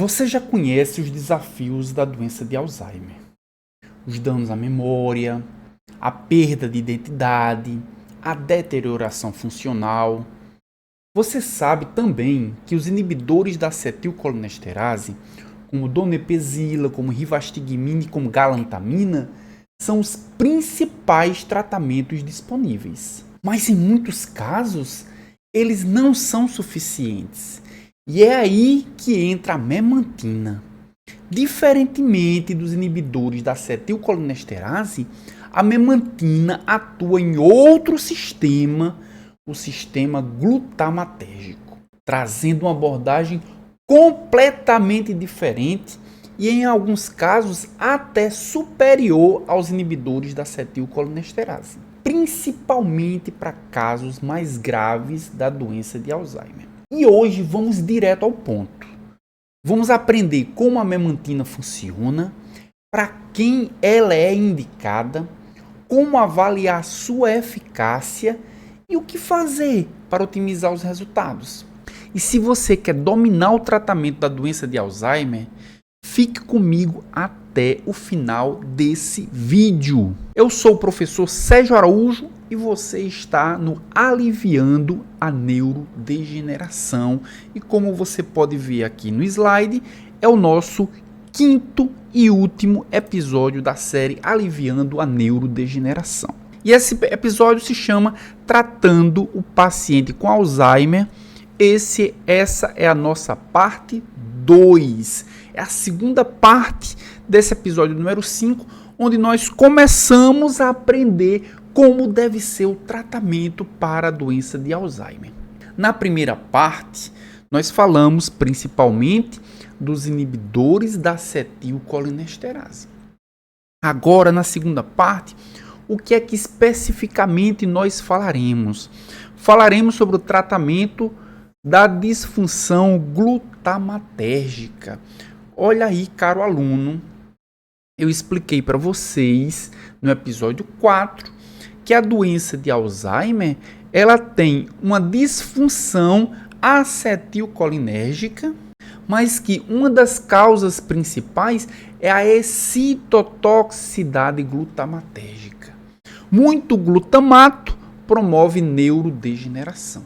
Você já conhece os desafios da doença de Alzheimer? Os danos à memória, a perda de identidade, a deterioração funcional. Você sabe também que os inibidores da acetilcolinesterase, como donepezila, como rivastigmina e como galantamina, são os principais tratamentos disponíveis. Mas em muitos casos, eles não são suficientes. E é aí que entra a memantina. Diferentemente dos inibidores da acetilcolinesterase, a memantina atua em outro sistema, o sistema glutamatérgico, trazendo uma abordagem completamente diferente e, em alguns casos, até superior aos inibidores da acetilcolinesterase, principalmente para casos mais graves da doença de Alzheimer. E hoje vamos direto ao ponto. Vamos aprender como a memantina funciona, para quem ela é indicada, como avaliar sua eficácia e o que fazer para otimizar os resultados. E se você quer dominar o tratamento da doença de Alzheimer, fique comigo até o final desse vídeo. Eu sou o professor Sérgio Araújo e você está no Aliviando a Neurodegeneração. E como você pode ver aqui no slide, é o nosso quinto e último episódio da série Aliviando a Neurodegeneração. E esse episódio se chama Tratando o Paciente com Alzheimer. Essa é a nossa parte 2. É a segunda parte desse episódio número 5, onde nós começamos a aprender como deve ser o tratamento para a doença de Alzheimer. Na primeira parte, nós falamos principalmente dos inibidores da acetilcolinesterase. Agora, na segunda parte, o que é que especificamente nós falaremos? Falaremos sobre o tratamento da disfunção glutamatérgica. Olha aí, caro aluno, eu expliquei para vocês no episódio 4 que a doença de Alzheimer ela tem uma disfunção acetilcolinérgica, mas que uma das causas principais é a excitotoxicidade glutamatérgica. Muito glutamato promove neurodegeneração.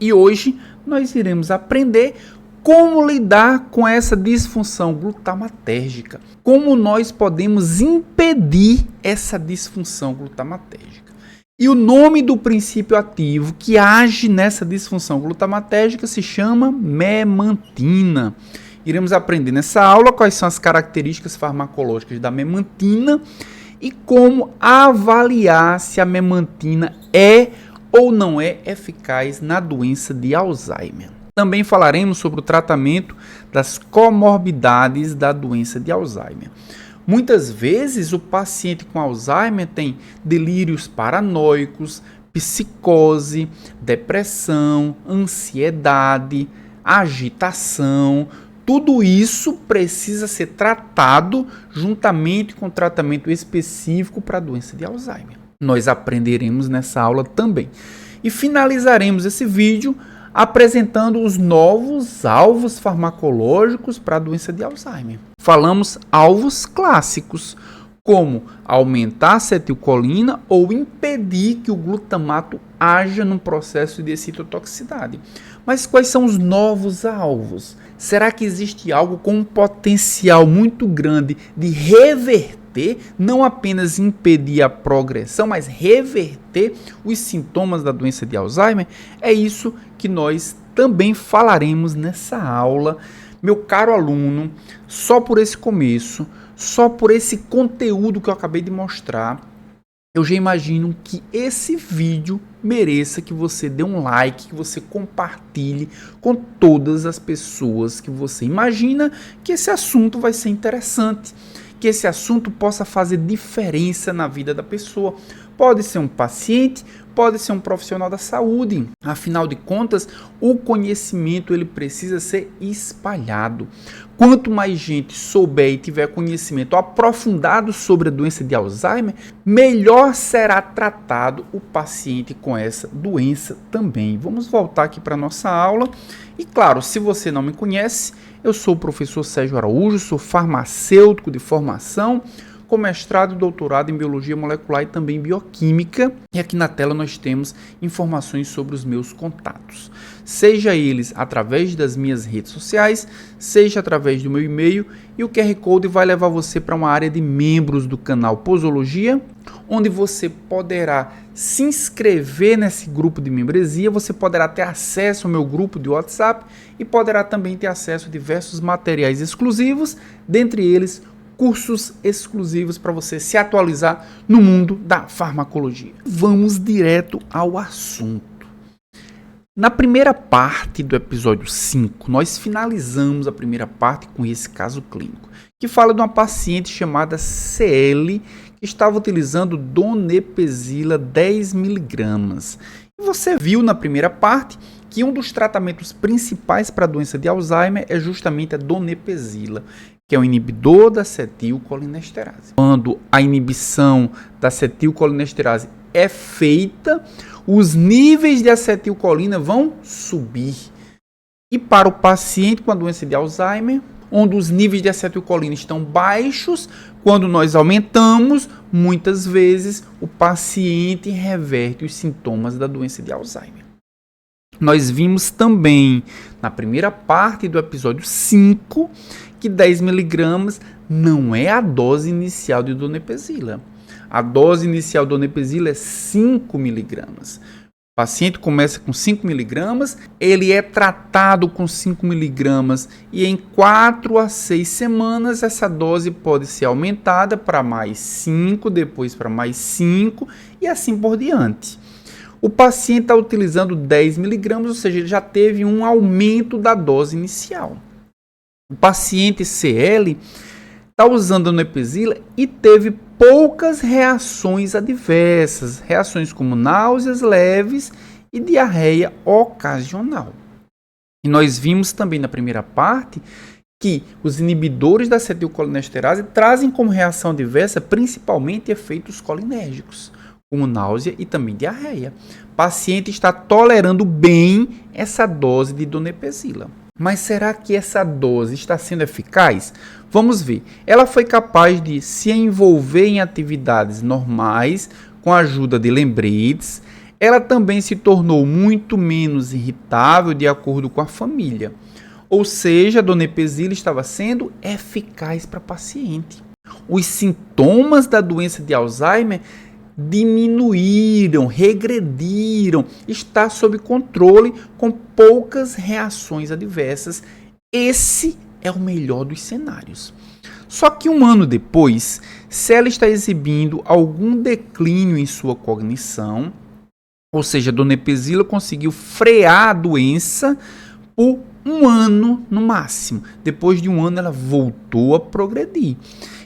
E hoje nós iremos aprender como lidar com essa disfunção glutamatérgica, como nós podemos impedir essa disfunção glutamatérgica. E o nome do princípio ativo que age nessa disfunção glutamatérgica se chama memantina. Iremos aprender nessa aula quais são as características farmacológicas da memantina e como avaliar se a memantina é ou não é eficaz na doença de Alzheimer. Também falaremos sobre o tratamento das comorbidades da doença de Alzheimer. Muitas vezes o paciente com Alzheimer tem delírios paranoicos, psicose, depressão, ansiedade, agitação. Tudo isso precisa ser tratado juntamente com o tratamento específico para a doença de Alzheimer. Nós aprenderemos nessa aula também. E finalizaremos esse vídeo apresentando os novos alvos farmacológicos para a doença de Alzheimer. Falamos alvos clássicos, como aumentar a acetilcolina ou impedir que o glutamato haja no processo de excitotoxicidade. Mas quais são os novos alvos? Será que existe algo com um potencial muito grande de reverter, não apenas impedir a progressão, mas reverter os sintomas da doença de Alzheimer? É isso que nós também falaremos nessa aula. Meu caro aluno, só por esse começo, só por esse conteúdo que eu acabei de mostrar, eu já imagino que esse vídeo mereça que você dê um like, que você compartilhe com todas as pessoas que você imagina que esse assunto vai ser interessante, que esse assunto possa fazer diferença na vida da pessoa. Pode ser um paciente, pode ser um profissional da saúde. Afinal de contas, o conhecimento ele precisa ser espalhado. Quanto mais gente souber e tiver conhecimento aprofundado sobre a doença de Alzheimer, melhor será tratado o paciente com essa doença também. Vamos voltar aqui para a nossa aula. E claro, se você não me conhece, Eu sou o professor Sérgio Araújo, sou farmacêutico de formação, com mestrado e doutorado em Biologia Molecular e também Bioquímica. E aqui na tela nós temos informações sobre os meus contatos. Seja eles através das minhas redes sociais, seja através do meu e-mail, e o QR Code vai levar você para uma área de membros do canal Posologia, onde você poderá se inscrever nesse grupo de membresia, você poderá ter acesso ao meu grupo de WhatsApp e poderá também ter acesso a diversos materiais exclusivos, dentre eles cursos exclusivos para você se atualizar no mundo da farmacologia. Vamos direto ao assunto. Na primeira parte do episódio 5, nós finalizamos a primeira parte com esse caso clínico, que fala de uma paciente chamada CL, que estava utilizando donepezila 10mg. E você viu na primeira parte que um dos tratamentos principais para a doença de Alzheimer é justamente a donepezila, que é um inibidor da acetilcolinesterase. Quando a inibição da acetilcolinesterase é feita, os níveis de acetilcolina vão subir. E para o paciente com a doença de Alzheimer, onde os níveis de acetilcolina estão baixos, quando nós aumentamos, muitas vezes o paciente reverte os sintomas da doença de Alzheimer. Nós vimos também na primeira parte do episódio 5 que 10mg não é a dose inicial de donepezila. A dose inicial de donepezila é 5mg. O paciente começa com 5mg, ele é tratado com 5mg e em 4 a 6 semanas essa dose pode ser aumentada para mais 5, depois para mais 5 e assim por diante. O paciente está utilizando 10mg, ou seja, ele já teve um aumento da dose inicial. O paciente CL está usando a donepezila e teve poucas reações adversas, reações como náuseas leves e diarreia ocasional. E nós vimos também na primeira parte que os inibidores da acetilcolinesterase trazem como reação adversa principalmente efeitos colinérgicos, como náusea e também diarreia. O paciente está tolerando bem essa dose de donepezila. Mas será que essa dose está sendo eficaz? Vamos ver. Ela foi capaz de se envolver em atividades normais com a ajuda de lembretes. Ela também se tornou muito menos irritável de acordo com a família. Ou seja, a donepezila estava sendo eficaz para a paciente. Os sintomas da doença de Alzheimer diminuíram, regrediram, está sob controle com poucas reações adversas. Esse é o melhor dos cenários. Só que um ano depois, se ela está exibindo algum declínio em sua cognição, ou seja, a donepezila conseguiu frear a doença por um ano no máximo. Depois de um ano ela voltou a progredir.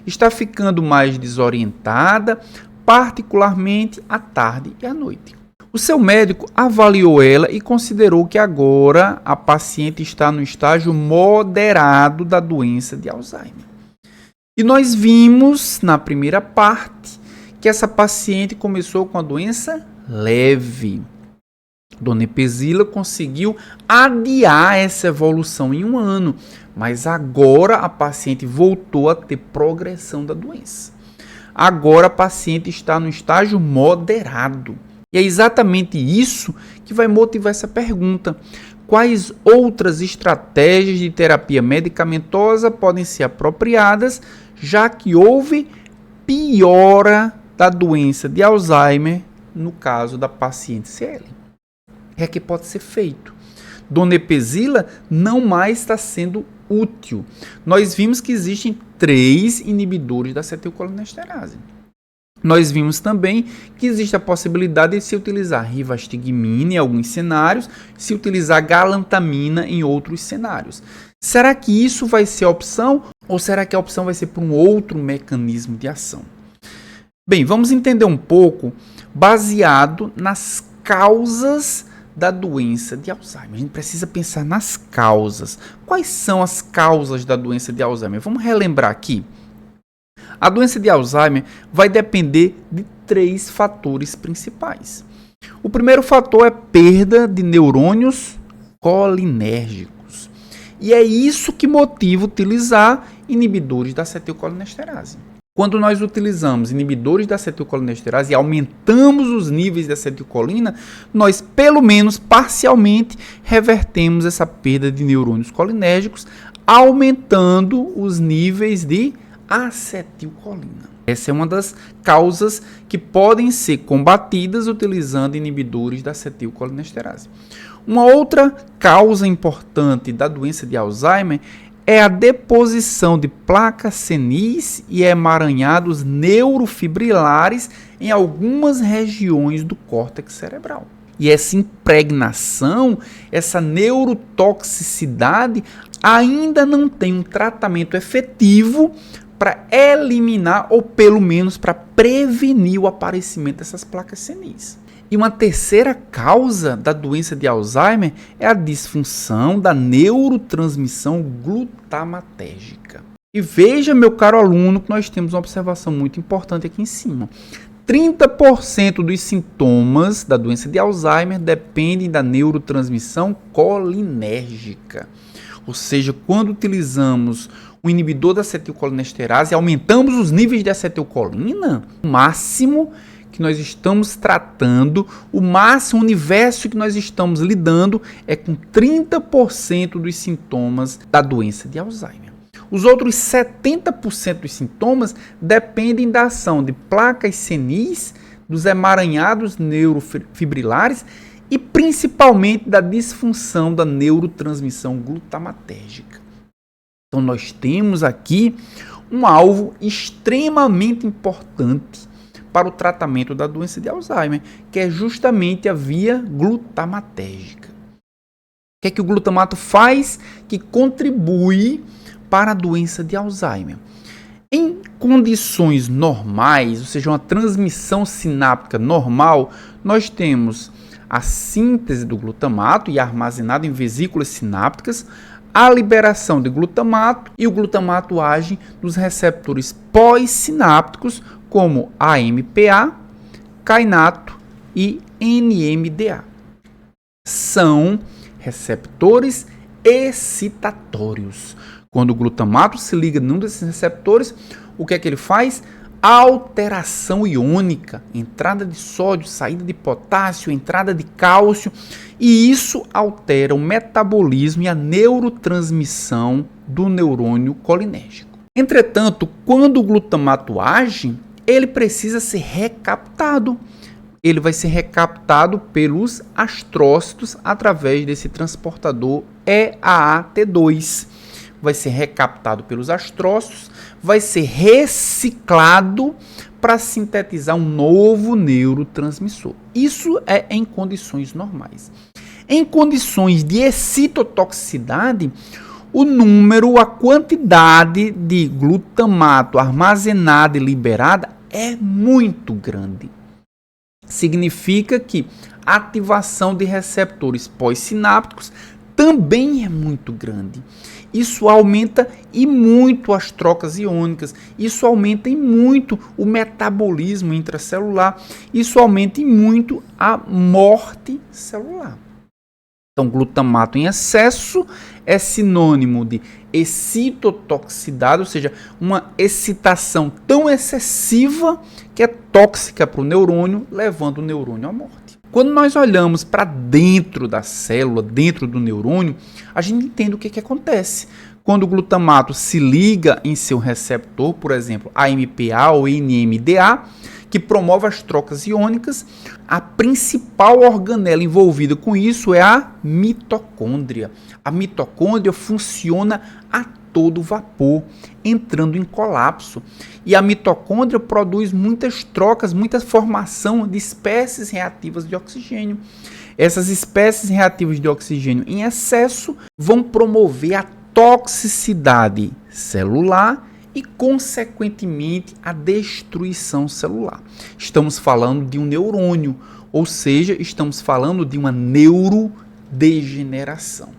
Está ficando mais desorientada, particularmente à tarde e à noite. O seu médico avaliou ela e considerou que agora a paciente está no estágio moderado da doença de Alzheimer. E nós vimos na primeira parte que essa paciente começou com a doença leve. Donepezila conseguiu adiar essa evolução em um ano, mas agora a paciente voltou a ter progressão da doença. Agora a paciente está no estágio moderado. E é exatamente isso que vai motivar essa pergunta. Quais outras estratégias de terapia medicamentosa podem ser apropriadas, já que houve piora da doença de Alzheimer no caso da paciente CL? O que pode ser feito? Donepezila não mais está sendo útil. Nós vimos que existem 3 inibidores da acetilcolinesterase. Nós vimos também que existe a possibilidade de se utilizar rivastigmina em alguns cenários, se utilizar galantamina em outros cenários. Será que isso vai ser a opção ou será que a opção vai ser por um outro mecanismo de ação? Bem, vamos entender um pouco baseado nas causas da doença de Alzheimer. A gente precisa pensar nas causas. Quais são as causas da doença de Alzheimer? Vamos relembrar aqui. A doença de Alzheimer vai depender de 3 fatores principais. O primeiro fator é perda de neurônios colinérgicos. E é isso que motiva utilizar inibidores da acetilcolinesterase. Quando nós utilizamos inibidores da acetilcolinesterase e aumentamos os níveis de acetilcolina, nós, pelo menos parcialmente, revertemos essa perda de neurônios colinérgicos, aumentando os níveis de acetilcolina. Essa é uma das causas que podem ser combatidas utilizando inibidores da acetilcolinesterase. Uma outra causa importante da doença de Alzheimer é a deposição de placas senis e emaranhados neurofibrilares em algumas regiões do córtex cerebral. E essa impregnação, essa neurotoxicidade, ainda não tem um tratamento efetivo para eliminar ou pelo menos para prevenir o aparecimento dessas placas senis. E uma terceira causa da doença de Alzheimer é a disfunção da neurotransmissão glutamatérgica. E veja, meu caro aluno, que nós temos uma observação muito importante aqui em cima. 30% dos sintomas da doença de Alzheimer dependem da neurotransmissão colinérgica. Ou seja, quando utilizamos um inibidor da acetilcolinesterase e aumentamos os níveis de acetilcolina, o máximo que nós estamos tratando, o máximo universo que nós estamos lidando é com 30% dos sintomas da doença de Alzheimer. Os outros 70% dos sintomas dependem da ação de placas senis, dos emaranhados neurofibrilares e principalmente da disfunção da neurotransmissão glutamatérgica. Então nós temos aqui um alvo extremamente importante para o tratamento da doença de Alzheimer, que é justamente a via glutamatérgica. O que é que o glutamato faz que contribui para a doença de Alzheimer? Em condições normais, ou seja, uma transmissão sináptica normal, nós temos a síntese do glutamato e armazenado em vesículas sinápticas, a liberação de glutamato, e o glutamato age nos receptores pós-sinápticos como AMPA, kainato e NMDA. São receptores excitatórios. Quando o glutamato se liga num desses receptores, o que é que ele faz? Alteração iônica, entrada de sódio, saída de potássio, entrada de cálcio, e isso altera o metabolismo e a neurotransmissão do neurônio colinérgico. Entretanto, quando o glutamato age, ele precisa ser recaptado. Ele vai ser recaptado pelos astrócitos através desse transportador EAAT2. Vai ser recaptado pelos astrócitos, vai ser reciclado para sintetizar um novo neurotransmissor. Isso é em condições normais. Em condições de excitotoxicidade, o número, a quantidade de glutamato armazenada e liberada é muito grande. Significa que a ativação de receptores pós-sinápticos também é muito grande. Isso aumenta e muito as trocas iônicas, isso aumenta e muito o metabolismo intracelular, isso aumenta e muito a morte celular. Então, glutamato em excesso é sinônimo de excitotoxicidade, ou seja, uma excitação tão excessiva que é tóxica para o neurônio, levando o neurônio à morte. Quando nós olhamos para dentro da célula, dentro do neurônio, a gente entende o que acontece. Quando o glutamato se liga em seu receptor, por exemplo, AMPA ou NMDA, que promove as trocas iônicas, a principal organela envolvida com isso é a mitocôndria. A mitocôndria funciona a todo vapor, entrando em colapso. E a mitocôndria produz muitas trocas, muita formação de espécies reativas de oxigênio. Essas espécies reativas de oxigênio em excesso vão promover a toxicidade celular e, consequentemente, a destruição celular. Estamos falando de um neurônio, ou seja, estamos falando de uma neurodegeneração.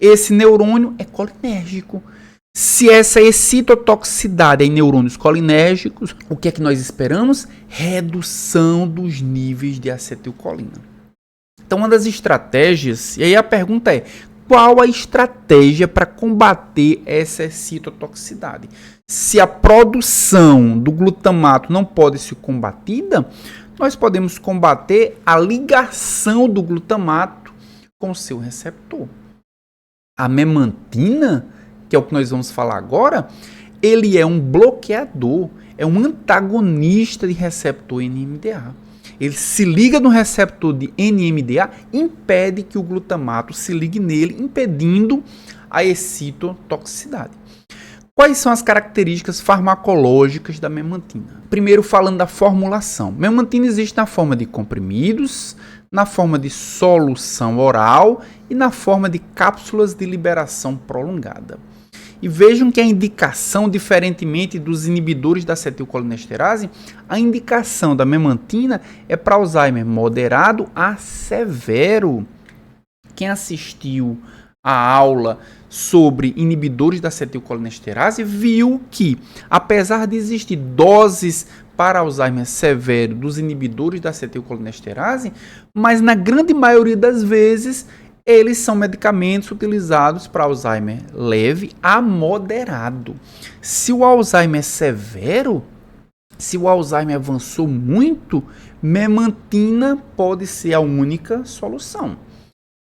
Esse neurônio é colinérgico. Se essa excitotoxicidade é em neurônios colinérgicos, o que é que nós esperamos? Redução dos níveis de acetilcolina. Então, uma das estratégias, e aí a pergunta é, qual a estratégia para combater essa excitotoxicidade? Se a produção do glutamato não pode ser combatida, nós podemos combater a ligação do glutamato com o seu receptor. A memantina, que é o que nós vamos falar agora, ele é um bloqueador, é um antagonista de receptor NMDA. Ele se liga no receptor de NMDA, impede que o glutamato se ligue nele, impedindo a excitotoxicidade. Quais são as características farmacológicas da memantina? Primeiro, falando da formulação. Memantina existe na forma de comprimidos, na forma de solução oral e na forma de cápsulas de liberação prolongada. E vejam que a indicação, diferentemente dos inibidores da acetilcolinesterase, a indicação da memantina é para Alzheimer moderado a severo. Quem assistiu a aula sobre inibidores da acetilcolinesterase viu que, apesar de existir doses para Alzheimer severo dos inibidores da acetilcolinesterase, mas na grande maioria das vezes eles são medicamentos utilizados para Alzheimer leve a moderado. Se o Alzheimer é severo, se o Alzheimer avançou muito, memantina pode ser a única solução.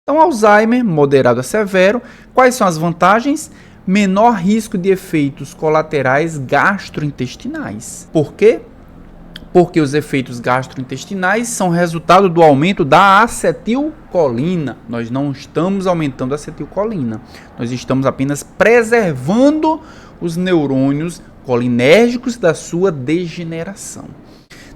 Então, Alzheimer moderado a severo, quais são as vantagens? Menor risco de efeitos colaterais gastrointestinais. Por quê? Porque os efeitos gastrointestinais são resultado do aumento da acetilcolina. Nós não estamos aumentando a acetilcolina. Nós estamos apenas preservando os neurônios colinérgicos da sua degeneração.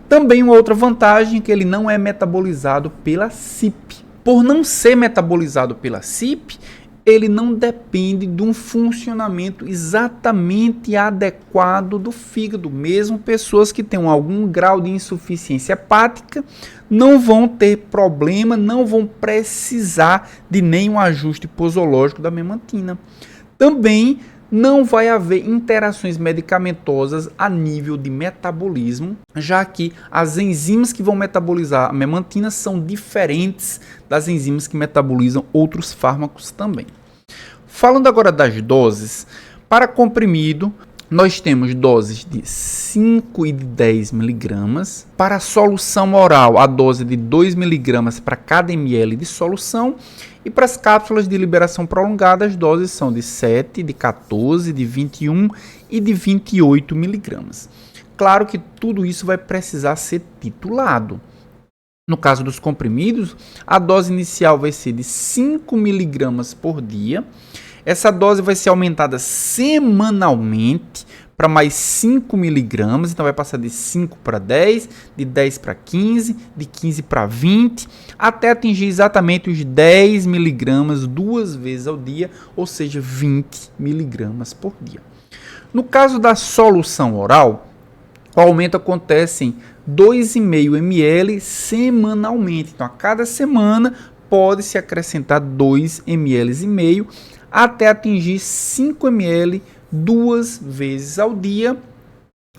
Também uma outra vantagem é que ele não é metabolizado pela CYP. Por não ser metabolizado pela CYP, ele não depende de um funcionamento exatamente adequado do fígado. Mesmo pessoas que tenham algum grau de insuficiência hepática não vão ter problema, não vão precisar de nenhum ajuste posológico da memantina. Também não vai haver interações medicamentosas a nível de metabolismo, já que as enzimas que vão metabolizar a memantina são diferentes das enzimas que metabolizam outros fármacos também. Falando agora das doses, para comprimido, nós temos doses de 5 e de 10 mg. Para a solução oral, a dose de 2 mg para cada ml de solução. E para as cápsulas de liberação prolongada, as doses são de 7, de 14, de 21 e de 28 mg. Claro que tudo isso vai precisar ser titulado. No caso dos comprimidos, a dose inicial vai ser de 5 mg por dia. Essa dose vai ser aumentada semanalmente para mais 5 mg, então vai passar de 5 para 10, de 10 para 15, de 15 para 20, até atingir exatamente os 10 mg 2 vezes ao dia, ou seja, 20 mg por dia. No caso da solução oral, o aumento acontece em 2,5 ml semanalmente, então a cada semana pode-se acrescentar 2,5 ml até atingir 5 ml 2 vezes ao dia.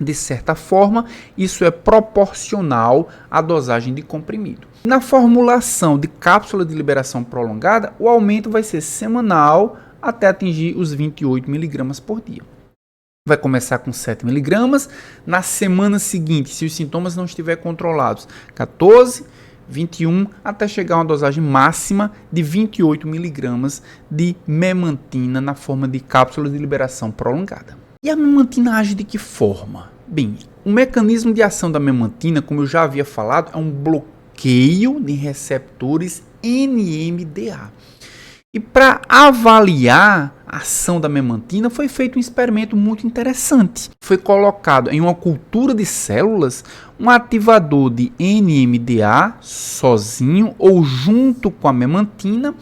De certa forma, isso é proporcional à dosagem de comprimido. Na formulação de cápsula de liberação prolongada, o aumento vai ser semanal até atingir os 28 mg por dia. Vai começar com 7 mg, na semana seguinte, se os sintomas não estiverem controlados, 14, 21, até chegar a uma dosagem máxima de 28 mg de memantina na forma de cápsula de liberação prolongada. E a memantina age de que forma? Bem, o mecanismo de ação da memantina, como eu já havia falado, é um bloqueio de receptores NMDA. E para avaliar a ação da memantina, foi feito um experimento muito interessante. Foi colocado em uma cultura de células um ativador de NMDA sozinho ou junto com a memantina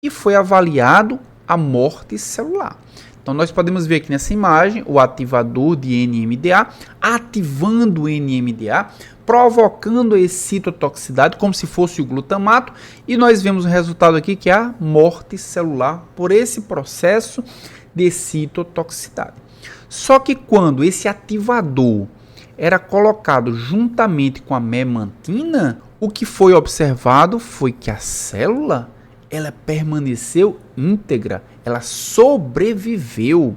e foi avaliado a morte celular. Então, nós podemos ver aqui nessa imagem o ativador de NMDA ativando o NMDA, provocando a excitotoxicidade como se fosse o glutamato, e nós vemos o resultado aqui que é a morte celular por esse processo de excitotoxicidade. Só que quando esse ativador era colocado juntamente com a memantina, o que foi observado foi que a célula ela permaneceu íntegra, ela sobreviveu.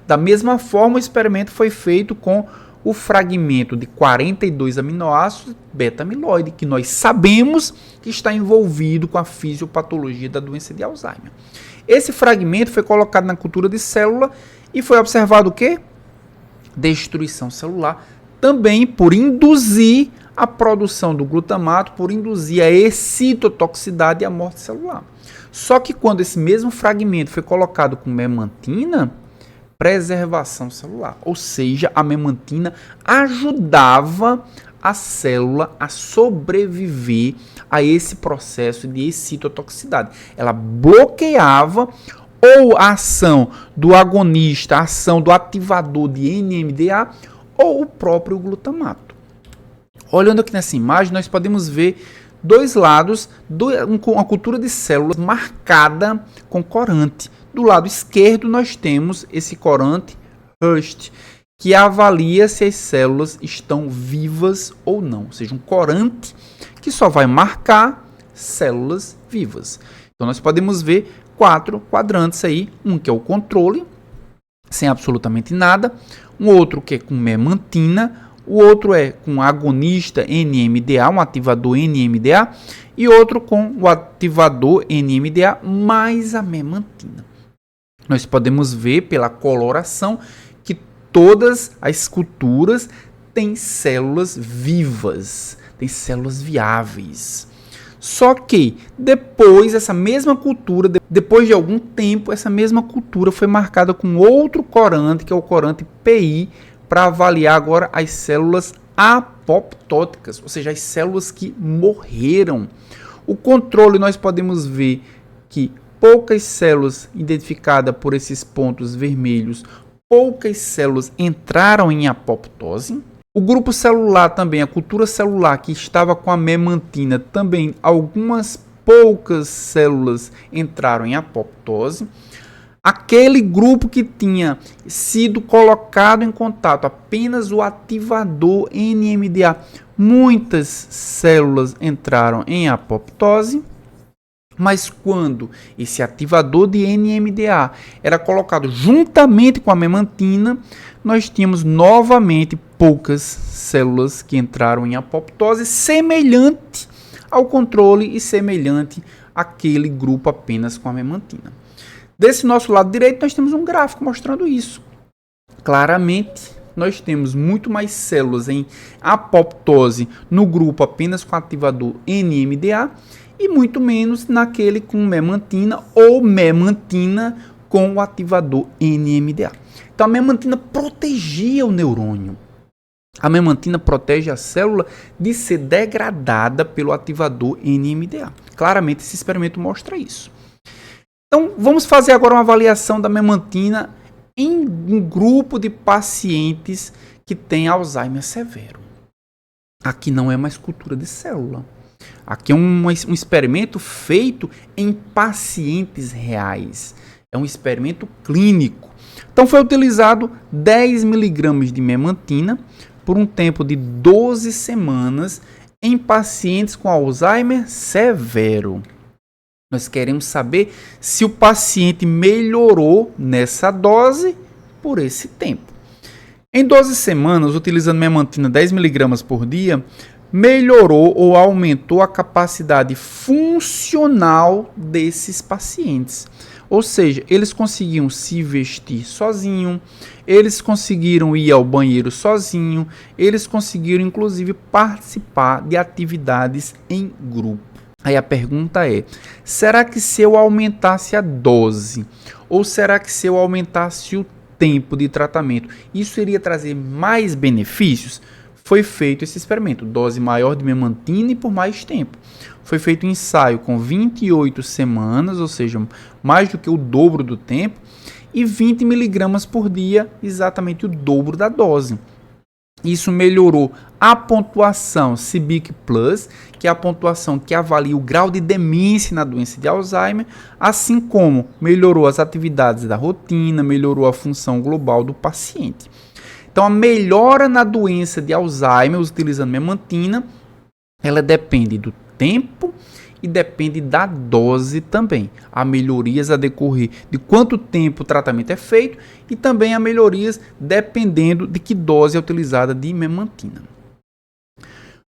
Da mesma forma, o experimento foi feito com o fragmento de 42 aminoácidos beta-amiloide, que nós sabemos que está envolvido com a fisiopatologia da doença de Alzheimer. Esse fragmento foi colocado na cultura de célula e foi observado o quê? Destruição celular, também por induzir a produção do glutamato, por induzir a excitotoxicidade e a morte celular. Só que quando esse mesmo fragmento foi colocado com memantina, preservação celular, ou seja, a memantina ajudava a célula a sobreviver a esse processo de excitotoxicidade. Ela bloqueava ou a ação do agonista, a ação do ativador de NMDA ou o próprio glutamato. Olhando aqui nessa imagem, nós podemos ver dois lados, uma cultura de células marcada com corante. Do lado esquerdo, nós temos esse corante Hurst, que avalia se as células estão vivas ou não. Ou seja, um corante que só vai marcar células vivas. Então, nós podemos ver 4 quadrantes aí. Um que é o controle, sem absolutamente nada. Um outro que é com memantina. O outro é com agonista NMDA, um ativador NMDA. E outro com o ativador NMDA mais a memantina. Nós podemos ver pela coloração que todas as culturas têm células vivas, têm células viáveis. Só que depois essa mesma cultura, depois de algum tempo, essa mesma cultura foi marcada com outro corante, que é o corante PI, para avaliar agora as células apoptóticas, ou seja, as células que morreram. O controle nós podemos ver que poucas células identificadas por esses pontos vermelhos, poucas células entraram em apoptose. O grupo celular também, a cultura celular que estava com a memantina, também algumas poucas células entraram em apoptose. Aquele grupo que tinha sido colocado em contato apenas o ativador NMDA, muitas células entraram em apoptose. Mas quando esse ativador de NMDA era colocado juntamente com a memantina, nós tínhamos novamente poucas células que entraram em apoptose, semelhante ao controle e semelhante àquele grupo apenas com a memantina. Desse nosso lado direito, nós temos um gráfico mostrando isso. Claramente, nós temos muito mais células em apoptose no grupo apenas com ativador NMDA, e muito menos naquele com memantina ou memantina com o ativador NMDA. Então a memantina protegia o neurônio. A memantina protege a célula de ser degradada pelo ativador NMDA. Claramente esse experimento mostra isso. Então vamos fazer agora uma avaliação da memantina em um grupo de pacientes que tem Alzheimer severo. Aqui não é mais cultura de célula. Aqui é um experimento feito em pacientes reais. É um experimento clínico. Então foi utilizado 10 mg de memantina por um tempo de 12 semanas em pacientes com Alzheimer severo. Nós queremos saber se o paciente melhorou nessa dose por esse tempo. Em 12 semanas, utilizando memantina 10 mg por dia, melhorou ou aumentou a capacidade funcional desses pacientes. Ou seja, eles conseguiam se vestir sozinho, eles conseguiram ir ao banheiro sozinho, eles conseguiram inclusive participar de atividades em grupo. Aí a pergunta é, será que se eu aumentasse a dose, ou será que se eu aumentasse o tempo de tratamento, isso iria trazer mais benefícios? Foi feito esse experimento, dose maior de memantina e por mais tempo. Foi feito um ensaio com 28 semanas, ou seja, mais do que o dobro do tempo, e 20 mg por dia, exatamente o dobro da dose. Isso melhorou a pontuação CIBIC Plus, que é a pontuação que avalia o grau de demência na doença de Alzheimer, assim como melhorou as atividades da rotina, melhorou a função global do paciente. Então, a melhora na doença de Alzheimer, utilizando memantina, ela depende do tempo e depende da dose também. Há melhorias a decorrer de quanto tempo o tratamento é feito e também há melhorias dependendo de que dose é utilizada de memantina.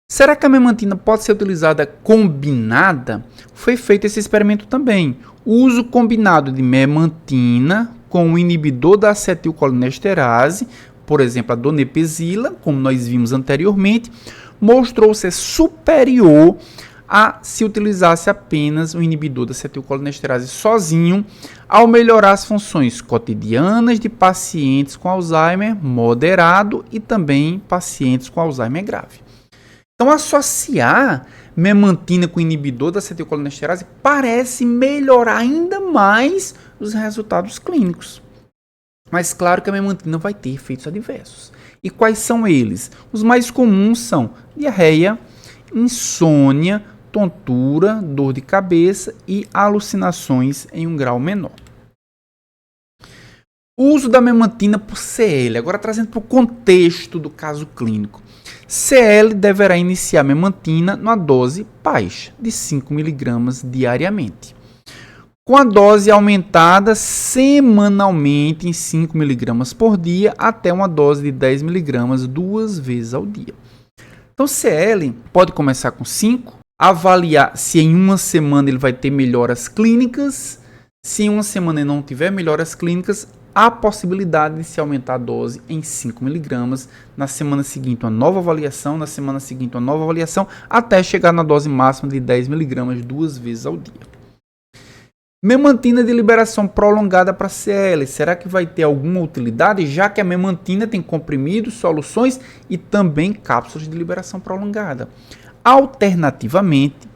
Será que a memantina pode ser utilizada combinada? Foi feito esse experimento também. O uso combinado de memantina com o inibidor da acetilcolinesterase, por exemplo, a donepezila, como nós vimos anteriormente, mostrou ser superior a se utilizasse apenas o inibidor da acetilcolinesterase sozinho, ao melhorar as funções cotidianas de pacientes com Alzheimer moderado e também pacientes com Alzheimer grave. Então, associar memantina com inibidor da acetilcolinesterase parece melhorar ainda mais os resultados clínicos. Mas claro que a memantina vai ter efeitos adversos. E quais são eles? Os mais comuns são diarreia, insônia, tontura, dor de cabeça e alucinações em um grau menor. O uso da memantina por CL, agora trazendo para o contexto do caso clínico. CL deverá iniciar a memantina numa dose baixa, de 5 mg diariamente, com a dose aumentada semanalmente em 5 mg por dia até uma dose de 10 mg 2 vezes ao dia. Então, CL pode começar com 5, avaliar se em uma semana ele vai ter melhoras clínicas. Se em uma semana ele não tiver melhoras clínicas, há possibilidade de se aumentar a dose em 5 mg, na semana seguinte uma nova avaliação, na semana seguinte uma nova avaliação, até chegar na dose máxima de 10 mg 2 vezes ao dia. Memantina de liberação prolongada para CL, será que vai ter alguma utilidade, já que a memantina tem comprimidos, soluções e também cápsulas de liberação prolongada? Alternativamente,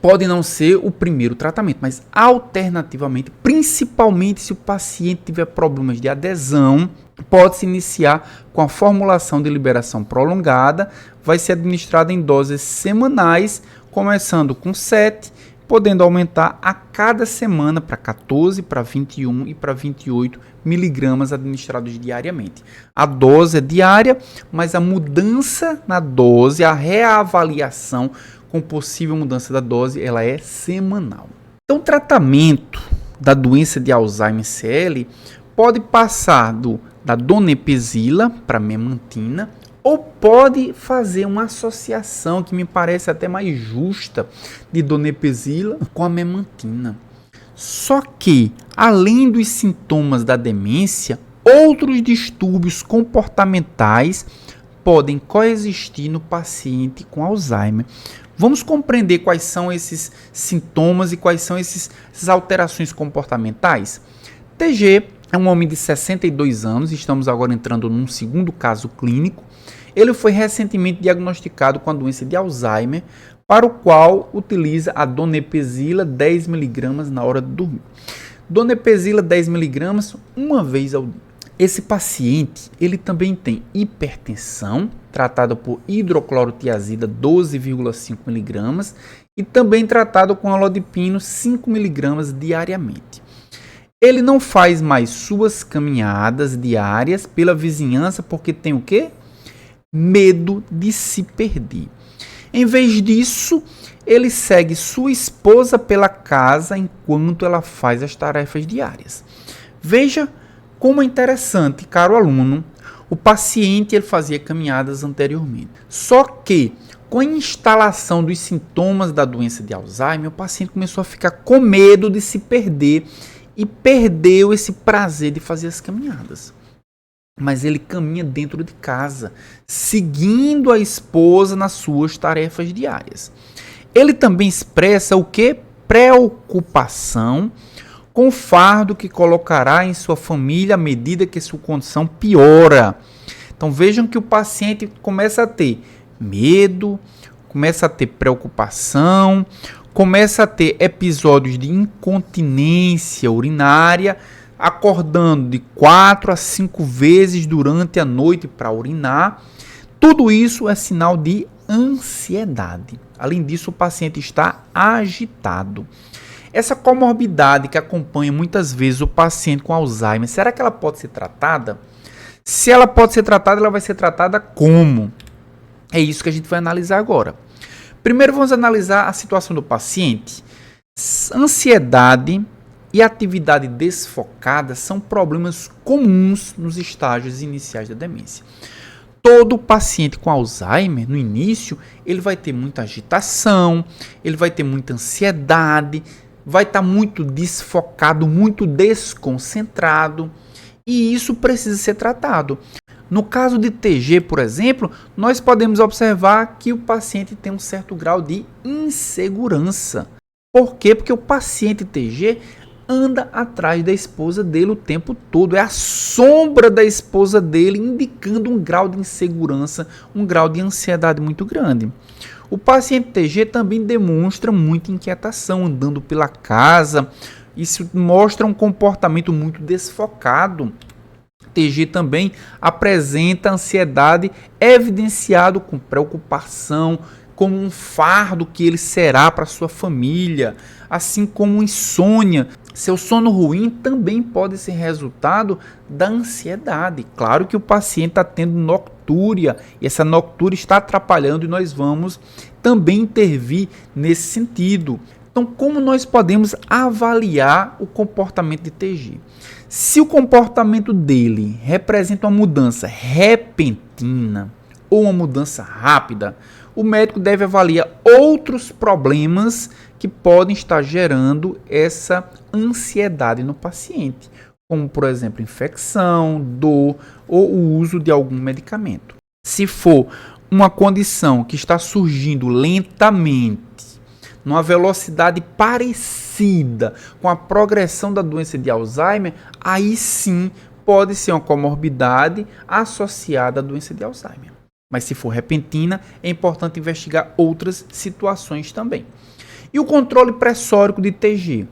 pode não ser o primeiro tratamento, mas alternativamente, principalmente se o paciente tiver problemas de adesão, pode-se iniciar com a formulação de liberação prolongada, vai ser administrada em doses semanais, começando com 7, podendo aumentar a cada semana para 14, para 21 e para 28 miligramas administrados diariamente. A dose é diária, mas a mudança na dose, a reavaliação com possível mudança da dose, ela é semanal. Então, o tratamento da doença de Alzheimer CL pode passar da donepezila para memantina, ou pode fazer uma associação que me parece até mais justa de donepezila com a memantina. Só que, além dos sintomas da demência, outros distúrbios comportamentais podem coexistir no paciente com Alzheimer. Vamos compreender quais são esses sintomas e quais são essas alterações comportamentais? TG é um homem de 62 anos, estamos agora entrando num segundo caso clínico. Ele foi recentemente diagnosticado com a doença de Alzheimer, para o qual utiliza a donepezila 10 mg na hora de dormir. Donepezila 10 mg uma vez ao dia. Esse paciente, ele também tem hipertensão, tratada por hidroclorotiazida 12,5 mg e também tratado com alodipino 5 mg diariamente. Ele não faz mais suas caminhadas diárias pela vizinhança porque tem o quê? Medo de se perder. Em vez disso, ele segue sua esposa pela casa enquanto ela faz as tarefas diárias. Veja como é interessante, caro aluno, o paciente ele fazia caminhadas anteriormente. Só que, com a instalação dos sintomas da doença de Alzheimer, o paciente começou a ficar com medo de se perder e perdeu esse prazer de fazer as caminhadas. Mas ele caminha dentro de casa, seguindo a esposa nas suas tarefas diárias. Ele também expressa o que? Preocupação com o fardo que colocará em sua família à medida que sua condição piora. Então vejam que o paciente começa a ter medo, começa a ter preocupação, começa a ter episódios de incontinência urinária, acordando de 4 a 5 vezes durante a noite para urinar. Tudo isso é sinal de ansiedade. Além disso, o paciente está agitado. Essa comorbidade que acompanha muitas vezes o paciente com Alzheimer, será que ela pode ser tratada? Se ela pode ser tratada, ela vai ser tratada como? É isso que a gente vai analisar agora. Primeiro vamos analisar a situação do paciente. Ansiedade e atividade desfocada são problemas comuns nos estágios iniciais da demência. Todo paciente com Alzheimer, no início, ele vai ter muita agitação, ele vai ter muita ansiedade, vai estar muito desfocado, muito desconcentrado, e isso precisa ser tratado. No caso de TG, por exemplo, nós podemos observar que o paciente tem um certo grau de insegurança. Por quê? Porque o paciente TG anda atrás da esposa dele o tempo todo. É a sombra da esposa dele indicando um grau de insegurança, um grau de ansiedade muito grande. O paciente TG também demonstra muita inquietação andando pela casa. Isso mostra um comportamento muito desfocado. TG também apresenta ansiedade evidenciado com preocupação, como um fardo que ele será para sua família, assim como insônia. Seu sono ruim também pode ser resultado da ansiedade. Claro que o paciente está tendo noctúria e essa noctúria está atrapalhando e nós vamos também intervir nesse sentido. Então, como nós podemos avaliar o comportamento de TG? Se o comportamento dele representa uma mudança repentina ou uma mudança rápida, o médico deve avaliar outros problemas que podem estar gerando essa ansiedade no paciente, como, por exemplo, infecção, dor ou o uso de algum medicamento. Se for uma condição que está surgindo lentamente, numa velocidade parecida com a progressão da doença de Alzheimer, aí sim pode ser uma comorbidade associada à doença de Alzheimer. Mas se for repentina, é importante investigar outras situações também. E o controle pressórico de TG?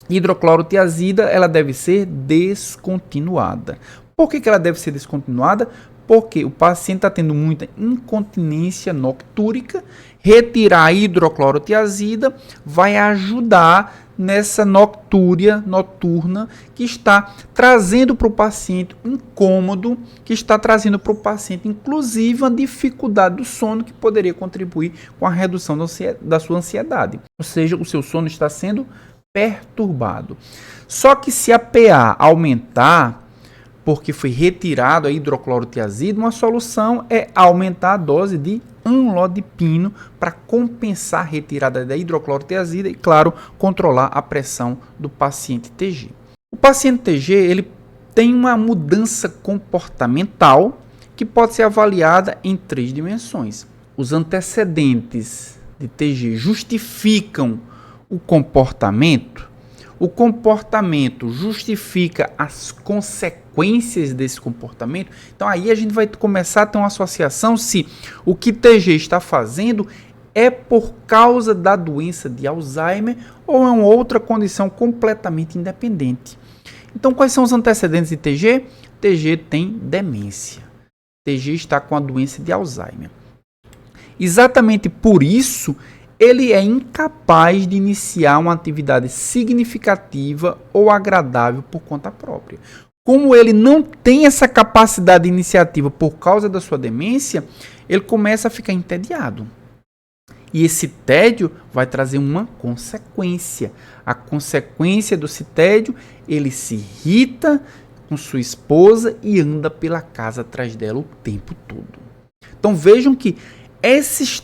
Hidroclorotiazida, ela deve ser descontinuada. Por que ela deve ser descontinuada? Porque o paciente está tendo muita incontinência noctúrica. Retirar a hidroclorotiazida vai ajudar nessa noctúria noturna que está trazendo para o paciente um incômodo, que está trazendo para o paciente, inclusive, uma dificuldade do sono que poderia contribuir com a redução da sua ansiedade. Ou seja, o seu sono está sendo perturbado. Só que se a PA aumentar, porque foi retirado a hidroclorotiazida, uma solução é aumentar a dose de amlodipino para compensar a retirada da hidroclorotiazida e, claro, controlar a pressão do paciente TG. O paciente TG ele tem uma mudança comportamental que pode ser avaliada em 3 dimensões. Os antecedentes de TG justificam o comportamento justifica as consequências desse comportamento. Então aí a gente vai começar a ter uma associação se o que TG está fazendo é por causa da doença de Alzheimer ou é uma outra condição completamente independente. Então quais são os antecedentes de TG? TG tem demência. TG está com a doença de Alzheimer. Exatamente por isso ele é incapaz de iniciar uma atividade significativa ou agradável por conta própria. Como ele não tem essa capacidade de iniciativa por causa da sua demência, ele começa a ficar entediado. E esse tédio vai trazer uma consequência. A consequência desse tédio, ele se irrita com sua esposa e anda pela casa atrás dela o tempo todo. Então vejam que essas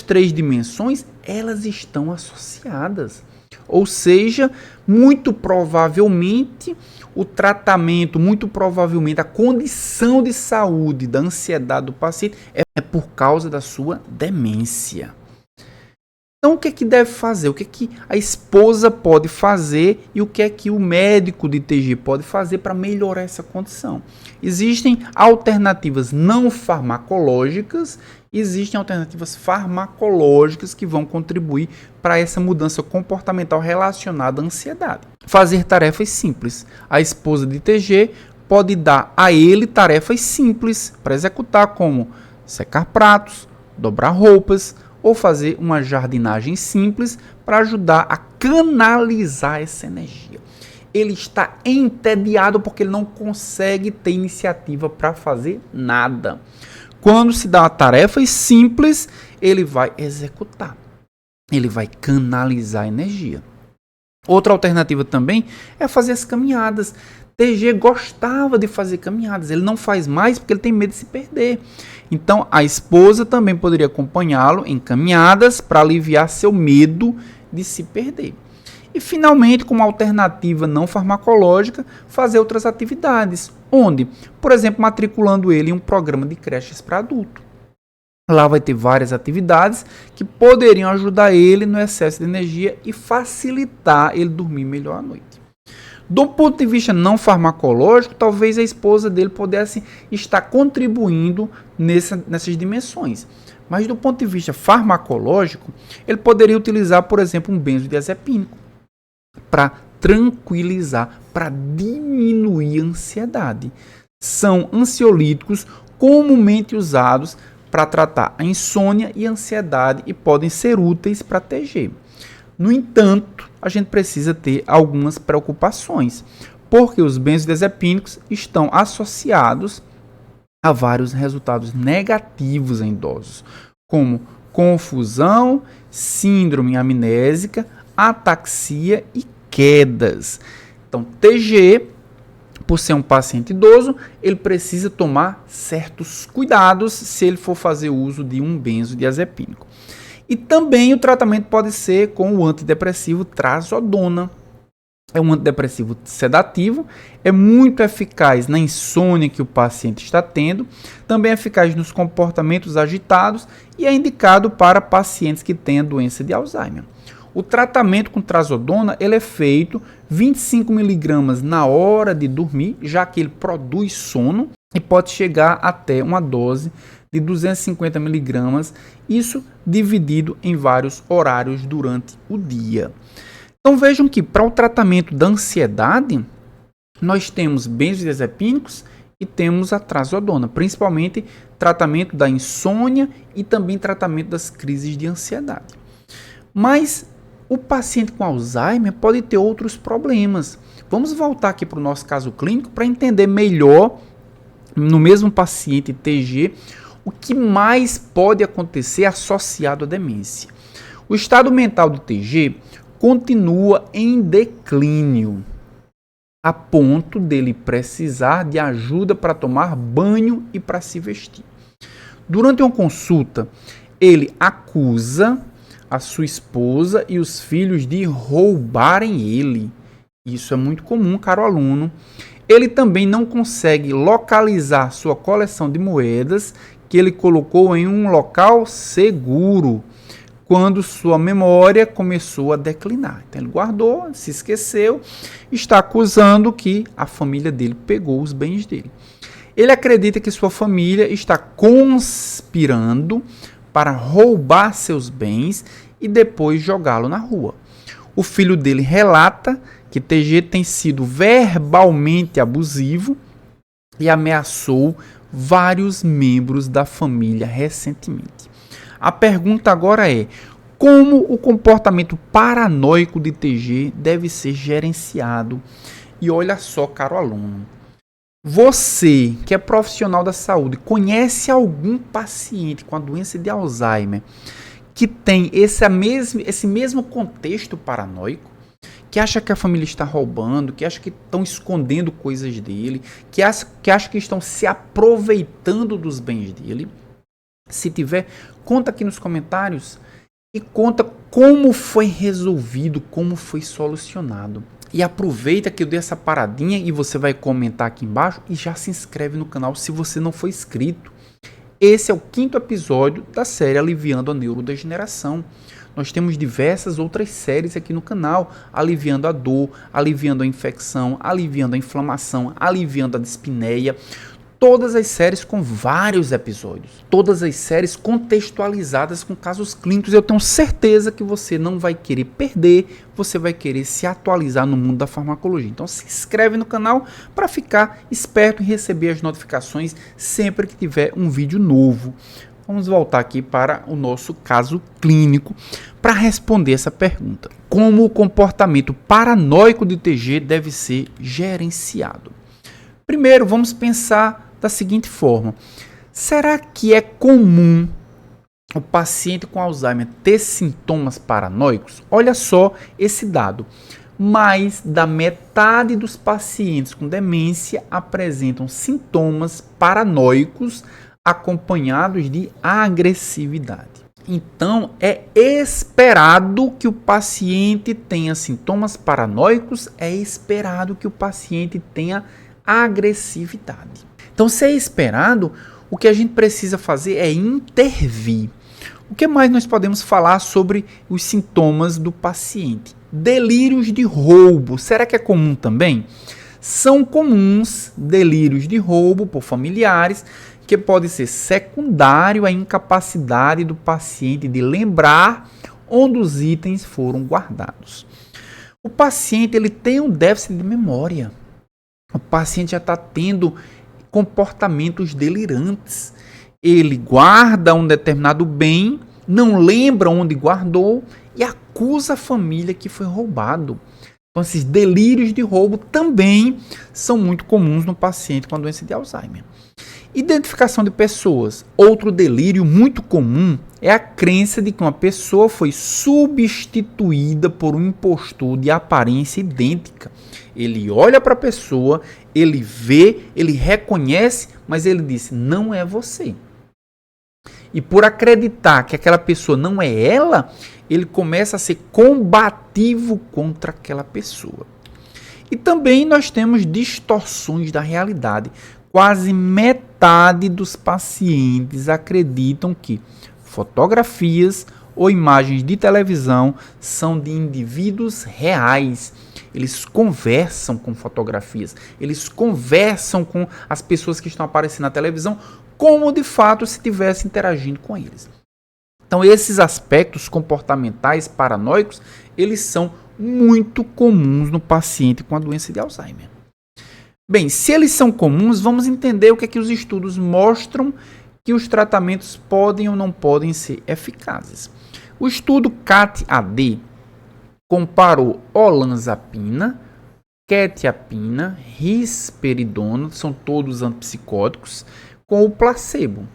três dimensões, elas estão associadas. Ou seja, muito provavelmente o tratamento, muito provavelmente a condição de saúde da ansiedade do paciente é por causa da sua demência. Então, o que é que deve fazer? O que é que a esposa pode fazer e o que é que o médico de TG pode fazer para melhorar essa condição? Existem alternativas não farmacológicas, existem alternativas farmacológicas que vão contribuir para essa mudança comportamental relacionada à ansiedade. Fazer tarefas simples. A esposa de TG pode dar a ele tarefas simples para executar, como secar pratos, dobrar roupas, ou fazer uma jardinagem simples para ajudar a canalizar essa energia. Ele está entediado porque ele não consegue ter iniciativa para fazer nada. Quando se dá tarefas simples, ele vai executar, ele vai canalizar a energia. Outra alternativa também é fazer as caminhadas. TG gostava de fazer caminhadas, ele não faz mais porque ele tem medo de se perder. Então a esposa também poderia acompanhá-lo em caminhadas para aliviar seu medo de se perder. E finalmente, como alternativa não farmacológica, fazer outras atividades, onde, por exemplo, matriculando ele em um programa de creches para adulto. Lá vai ter várias atividades que poderiam ajudar ele no excesso de energia e facilitar ele dormir melhor à noite. Do ponto de vista não farmacológico, talvez a esposa dele pudesse estar contribuindo nessas dimensões. Mas do ponto de vista farmacológico, ele poderia utilizar, por exemplo, um benzodiazepínico para tranquilizar, para diminuir a ansiedade. São ansiolíticos comumente usados para tratar a insônia e a ansiedade e podem ser úteis para TG. No entanto, a gente precisa ter algumas preocupações, porque os benzodiazepínicos estão associados a vários resultados negativos em idosos, como confusão, síndrome amnésica, ataxia e quedas. Então, TG, por ser um paciente idoso, ele precisa tomar certos cuidados se ele for fazer uso de um benzodiazepínico. E também o tratamento pode ser com o antidepressivo trazodona. É um antidepressivo sedativo, é muito eficaz na insônia que o paciente está tendo, também é eficaz nos comportamentos agitados e é indicado para pacientes que têm a doença de Alzheimer. O tratamento com trazodona ele é feito 25 mg na hora de dormir, já que ele produz sono e pode chegar até uma dose de 250 mg, isso dividido em vários horários durante o dia. Então vejam que para o tratamento da ansiedade, nós temos benzodiazepínicos e temos a trazodona, principalmente tratamento da insônia e também tratamento das crises de ansiedade. Mas o paciente com Alzheimer pode ter outros problemas. Vamos voltar aqui para o nosso caso clínico para entender melhor, no mesmo paciente TG, o que mais pode acontecer associado à demência. O estado mental do TG continua em declínio, a ponto dele precisar de ajuda para tomar banho e para se vestir. Durante uma consulta, ele acusa a sua esposa e os filhos de roubarem ele. Isso é muito comum, caro aluno. Ele também não consegue localizar sua coleção de moedas que ele colocou em um local seguro quando sua memória começou a declinar. Então ele guardou, se esqueceu, está acusando que a família dele pegou os bens dele. Ele acredita que sua família está conspirando para roubar seus bens e depois jogá-lo na rua. O filho dele relata que TG tem sido verbalmente abusivo e ameaçou vários membros da família recentemente. A pergunta agora é: como o comportamento paranoico de TG deve ser gerenciado? E olha só, caro aluno, você que é profissional da saúde, conhece algum paciente com a doença de Alzheimer que tem esse mesmo contexto paranoico? Que acha que a família está roubando, que acha que estão escondendo coisas dele, que acha que estão se aproveitando dos bens dele? Se tiver, conta aqui nos comentários e conta como foi resolvido, como foi solucionado. E aproveita que eu dei essa paradinha e você vai comentar aqui embaixo e já se inscreve no canal se você não for inscrito. Esse é o 5º episódio da série Aliviando a Neurodegeneração. Nós temos diversas outras séries aqui no canal, aliviando a dor, aliviando a infecção, aliviando a inflamação, aliviando a dispneia. Todas as séries com vários episódios, todas as séries contextualizadas com casos clínicos. Eu tenho certeza que você não vai querer perder, você vai querer se atualizar no mundo da farmacologia. Então se inscreve no canal para ficar esperto e receber as notificações sempre que tiver um vídeo novo. Vamos voltar aqui para o nosso caso clínico para responder essa pergunta. Como o comportamento paranoico de TG deve ser gerenciado? Primeiro, vamos pensar da seguinte forma: será que é comum o paciente com Alzheimer ter sintomas paranoicos, olha só esse dado. Mais da metade dos pacientes com demência apresentam sintomas paranoicos acompanhados de agressividade. Então, é esperado que o paciente tenha sintomas paranoicos, é esperado que o paciente tenha agressividade. Então, se é esperado, o que a gente precisa fazer é intervir. O que mais nós podemos falar sobre os sintomas do paciente? Delírios de roubo. Será que é comum também? São comuns delírios de roubo por familiares, que pode ser secundário à incapacidade do paciente de lembrar onde os itens foram guardados. O paciente ele tem um déficit de memória. O paciente já está tendo comportamentos delirantes. Ele guarda um determinado bem, não lembra onde guardou e acusa a família que foi roubado. Então, esses delírios de roubo também são muito comuns no paciente com a doença de Alzheimer. Identificação de pessoas. Outro delírio muito comum é a crença de que uma pessoa foi substituída por um impostor de aparência idêntica. Ele olha para a pessoa, ele vê, ele reconhece, mas ele diz, não é você. E por acreditar que aquela pessoa não é ela, ele começa a ser combativo contra aquela pessoa. E também nós temos distorções da realidade. Quase metade dos pacientes acreditam que fotografias ou imagens de televisão são de indivíduos reais. Eles conversam com fotografias, eles conversam com as pessoas que estão aparecendo na televisão, como de fato se estivesse interagindo com eles. Então, esses aspectos comportamentais paranoicos, eles são muito comuns no paciente com a doença de Alzheimer. Bem, se eles são comuns, vamos entender o que é que os estudos mostram que os tratamentos podem ou não podem ser eficazes. O estudo CAT-AD comparou olanzapina, quetiapina, risperidona, são todos antipsicóticos, com o placebo.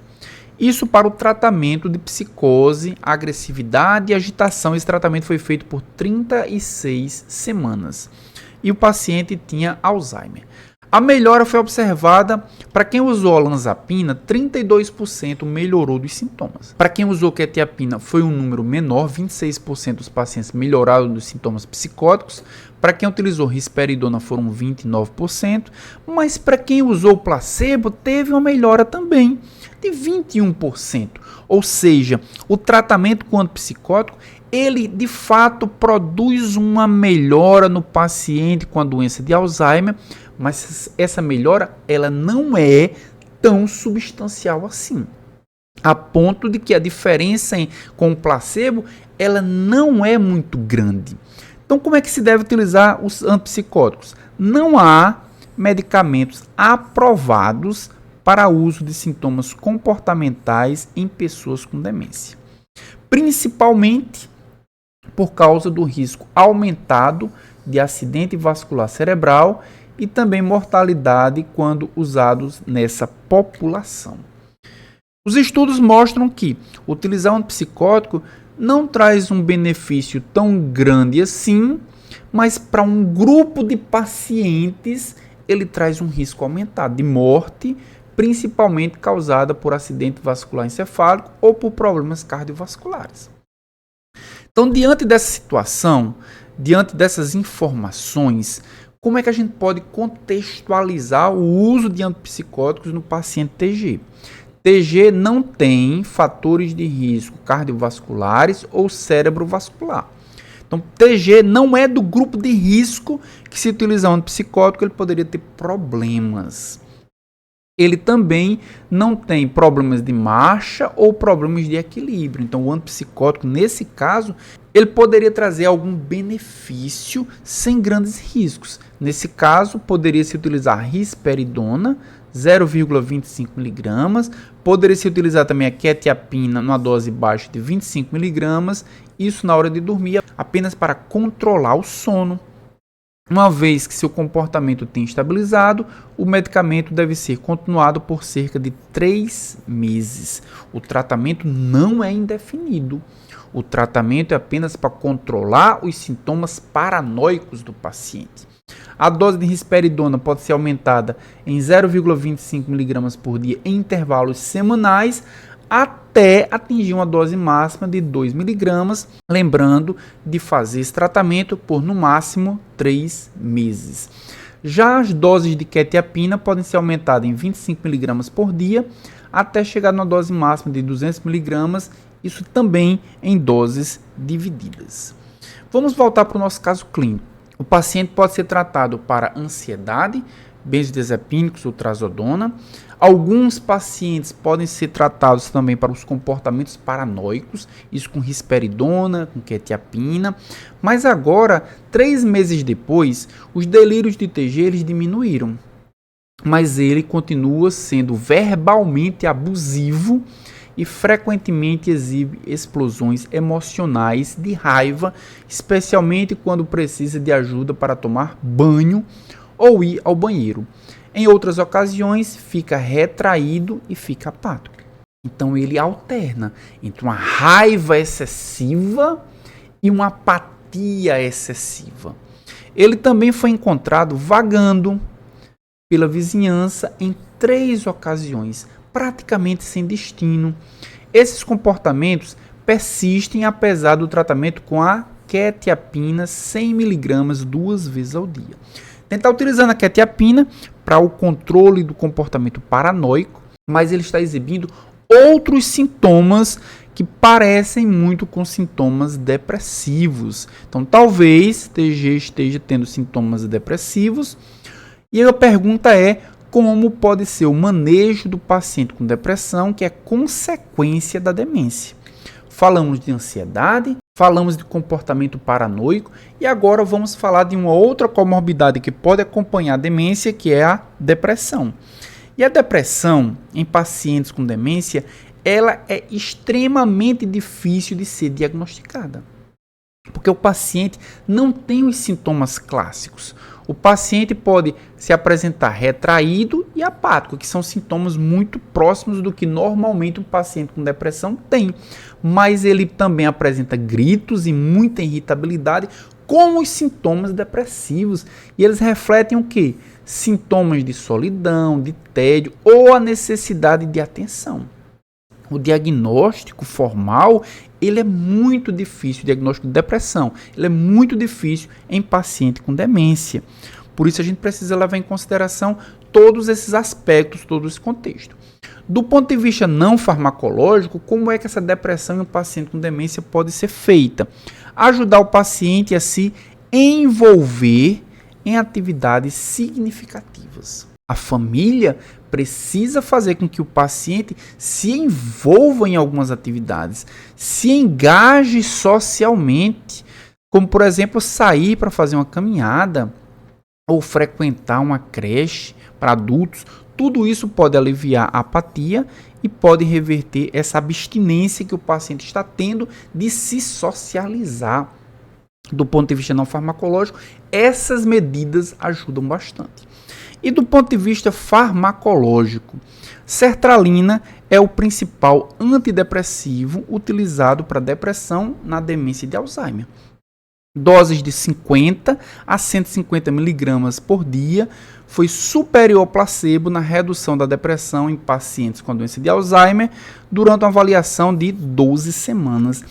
Isso para o tratamento de psicose, agressividade e agitação. Esse tratamento foi feito por 36 semanas. E o paciente tinha Alzheimer. A melhora foi observada para quem usou olanzapina, 32% melhorou dos sintomas. Para quem usou quetiapina, foi um número menor, 26% dos pacientes melhoraram dos sintomas psicóticos. Para quem utilizou risperidona, foram 29%. Mas para quem usou placebo, teve uma melhora também, de 21%. Ou seja, o tratamento com antipsicótico, ele de fato produz uma melhora no paciente com a doença de Alzheimer, mas essa melhora ela não é tão substancial assim, a ponto de que a diferença com o placebo ela não é muito grande. Então, como é que se deve utilizar os antipsicóticos? Não há medicamentos aprovados para uso de sintomas comportamentais em pessoas com demência, principalmente por causa do risco aumentado de acidente vascular cerebral e também mortalidade quando usados nessa população. Os estudos mostram que utilizar um antipsicótico não traz um benefício tão grande assim, mas para um grupo de pacientes ele traz um risco aumentado de morte, principalmente causada por acidente vascular encefálico ou por problemas cardiovasculares. Então, diante dessa situação, diante dessas informações, como é que a gente pode contextualizar o uso de antipsicóticos no paciente TG? TG não tem fatores de risco cardiovasculares ou cerebrovascular. Então, TG não é do grupo de risco que, se utilizar um antipsicótico, ele poderia ter problemas. Ele também não tem problemas de marcha ou problemas de equilíbrio. Então, o antipsicótico, nesse caso, ele poderia trazer algum benefício sem grandes riscos. Nesse caso, poderia se utilizar risperidona, 0,25 mg. Poderia se utilizar também a quetiapina numa dose baixa de 25 mg. Isso na hora de dormir, apenas para controlar o sono. Uma vez que seu comportamento tem estabilizado, o medicamento deve ser continuado por cerca de 3 meses. O tratamento não é indefinido. O tratamento é apenas para controlar os sintomas paranoicos do paciente. A dose de risperidona pode ser aumentada em 0,25 mg por dia em intervalos semanais até atingir uma dose máxima de 2 mg, lembrando de fazer esse tratamento por no máximo 3 meses. Já as doses de quetiapina podem ser aumentadas em 25 mg por dia até chegar numa dose máxima de 200 mg, isso também em doses divididas. Vamos voltar para o nosso caso clínico. O paciente pode ser tratado para ansiedade, benzodiazepínicos ou trazodona. Alguns pacientes podem ser tratados também para os comportamentos paranoicos, isso com risperidona, com quetiapina. Mas agora, 3 meses depois, os delírios de TG eles diminuíram. Mas ele continua sendo verbalmente abusivo e frequentemente exibe explosões emocionais de raiva, especialmente quando precisa de ajuda para tomar banho ou ir ao banheiro. Em outras ocasiões, fica retraído e fica apático. Então ele alterna entre uma raiva excessiva e uma apatia excessiva. Ele também foi encontrado vagando pela vizinhança em 3 ocasiões, praticamente sem destino. Esses comportamentos persistem apesar do tratamento com a quetiapina 100 mg 2 vezes ao dia. Tentar utilizando a quetiapina para o controle do comportamento paranoico, mas ele está exibindo outros sintomas que parecem muito com sintomas depressivos. Então, talvez TG esteja tendo sintomas depressivos. E a pergunta é: como pode ser o manejo do paciente com depressão, que é consequência da demência? Falamos de ansiedade, falamos de comportamento paranoico e agora vamos falar de uma outra comorbidade que pode acompanhar a demência, que é a depressão. E a depressão em pacientes com demência, ela é extremamente difícil de ser diagnosticada, porque o paciente não tem os sintomas clássicos. O paciente pode se apresentar retraído e apático, que são sintomas muito próximos do que normalmente um paciente com depressão tem. Mas ele também apresenta gritos e muita irritabilidade, como os sintomas depressivos. E eles refletem o quê? Sintomas de solidão, de tédio ou a necessidade de atenção. O diagnóstico formal, ele é muito difícil, o diagnóstico de depressão, ele é muito difícil em paciente com demência. Por isso a gente precisa levar em consideração todos esses aspectos, todo esse contexto. Do ponto de vista não farmacológico, como é que essa depressão em um paciente com demência pode ser feita? Ajudar o paciente a se envolver em atividades significativas. A família precisa fazer com que o paciente se envolva em algumas atividades, se engaje socialmente, como por exemplo sair para fazer uma caminhada ou frequentar uma creche para adultos. Tudo isso pode aliviar a apatia e pode reverter essa abstinência que o paciente está tendo de se socializar. Do ponto de vista não farmacológico, essas medidas ajudam bastante. E do ponto de vista farmacológico, sertralina é o principal antidepressivo utilizado para depressão na demência de Alzheimer. Doses de 50 a 150 mg por dia foi superior ao placebo na redução da depressão em pacientes com a doença de Alzheimer durante uma avaliação de 12 semanas.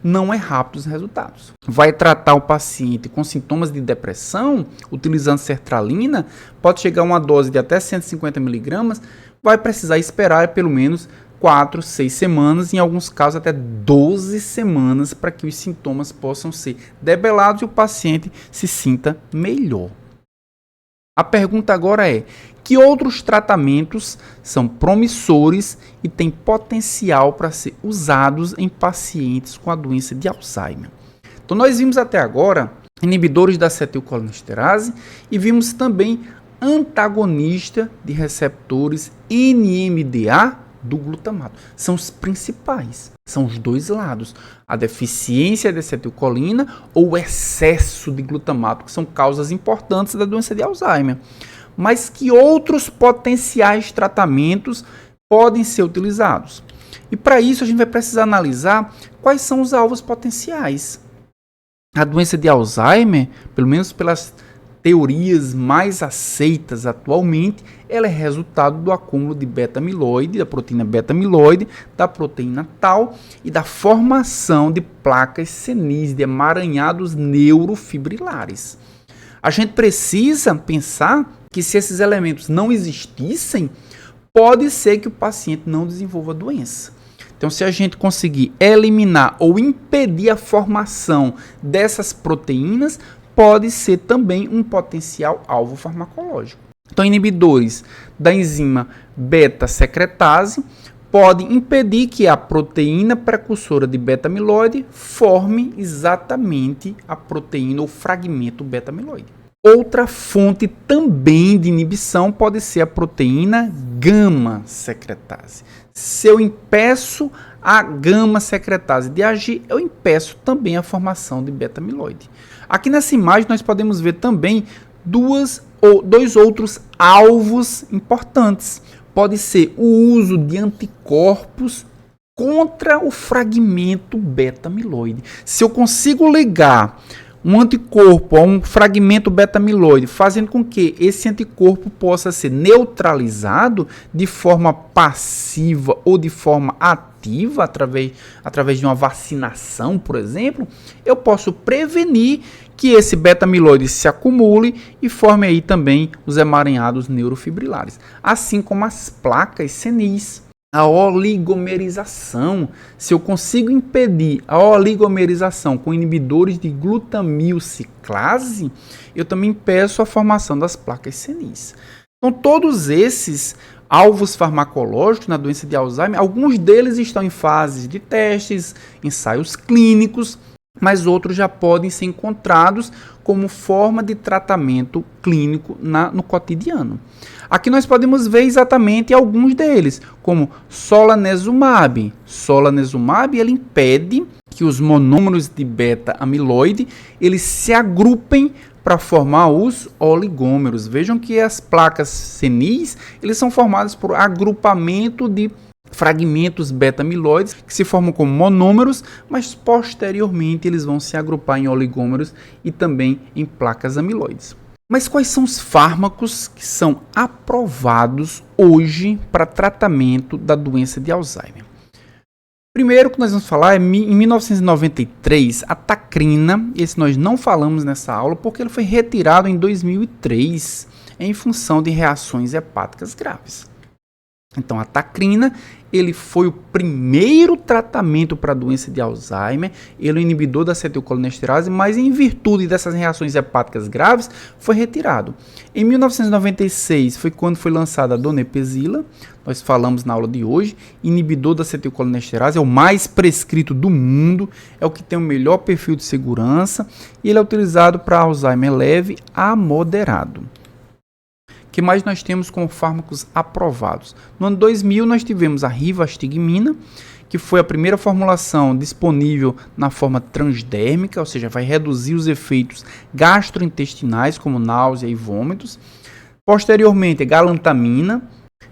Não é rápido os resultados. Vai tratar o paciente com sintomas de depressão, utilizando sertralina, pode chegar a uma dose de até 150 mg, vai precisar esperar pelo menos 4, 6 semanas, em alguns casos até 12 semanas, para que os sintomas possam ser debelados e o paciente se sinta melhor. A pergunta agora é: que outros tratamentos são promissores e têm potencial para ser usados em pacientes com a doença de Alzheimer? Então nós vimos até agora inibidores da acetilcolinesterase e vimos também antagonista de receptores NMDA do glutamato. São os principais. São os dois lados, a deficiência de acetilcolina ou o excesso de glutamato, que são causas importantes da doença de Alzheimer. Mas que outros potenciais tratamentos podem ser utilizados? E para isso a gente vai precisar analisar quais são os alvos potenciais. A doença de Alzheimer, pelo menos pelas teorias mais aceitas atualmente, ela é resultado do acúmulo de beta-amiloide, da proteína beta-amiloide, da proteína tau e da formação de placas senis, de emaranhados neurofibrilares. A gente precisa pensar que se esses elementos não existissem, pode ser que o paciente não desenvolva a doença. Então, se a gente conseguir eliminar ou impedir a formação dessas proteínas, pode ser também um potencial alvo farmacológico. Então, inibidores da enzima beta-secretase podem impedir que a proteína precursora de beta-amiloide forme exatamente a proteína ou fragmento beta-amiloide. Outra fonte também de inibição pode ser a proteína gama-secretase. Se eu impeço a gama-secretase de agir, eu impeço também a formação de beta-amiloide. Aqui nessa imagem nós podemos ver também dois outros alvos importantes. Pode ser o uso de anticorpos contra o fragmento beta-amiloide. Se eu consigo ligar um anticorpo a um fragmento beta-amiloide, fazendo com que esse anticorpo possa ser neutralizado de forma passiva ou de forma ativa, através de uma vacinação, por exemplo, eu posso prevenir que esse beta-amiloide se acumule e forme aí também os emaranhados neurofibrilares, assim como as placas senis. A oligomerização, se eu consigo impedir a oligomerização com inibidores de glutamilciclase, eu também impeço a formação das placas senis. Então, todos esses alvos farmacológicos na doença de Alzheimer, alguns deles estão em fases de testes, ensaios clínicos, mas outros já podem ser encontrados como forma de tratamento clínico no cotidiano. Aqui nós podemos ver exatamente alguns deles, como solanezumab. Solanezumab, ele impede que os monômeros de beta-amiloide eles se agrupem para formar os oligômeros. Vejam que as placas senis eles são formadas por agrupamento de fragmentos beta-amiloides que se formam como monômeros, mas posteriormente eles vão se agrupar em oligômeros e também em placas amiloides. Mas quais são os fármacos que são aprovados hoje para tratamento da doença de Alzheimer? Primeiro que nós vamos falar é em 1993, a tacrina. Esse nós não falamos nessa aula porque ele foi retirado em 2003 em função de reações hepáticas graves. Então, a tacrina, ele foi o primeiro tratamento para a doença de Alzheimer, ele é um inibidor da acetilcolinesterase, mas em virtude dessas reações hepáticas graves, foi retirado. Em 1996 foi quando foi lançada a donepezila, nós falamos na aula de hoje, inibidor da acetilcolinesterase, é o mais prescrito do mundo, é o que tem o melhor perfil de segurança, e ele é utilizado para Alzheimer leve a moderado. O que mais nós temos como fármacos aprovados? No ano 2000 nós tivemos a rivastigmina, que foi a primeira formulação disponível na forma transdérmica, ou seja, vai reduzir os efeitos gastrointestinais, como náusea e vômitos. Posteriormente, a galantamina,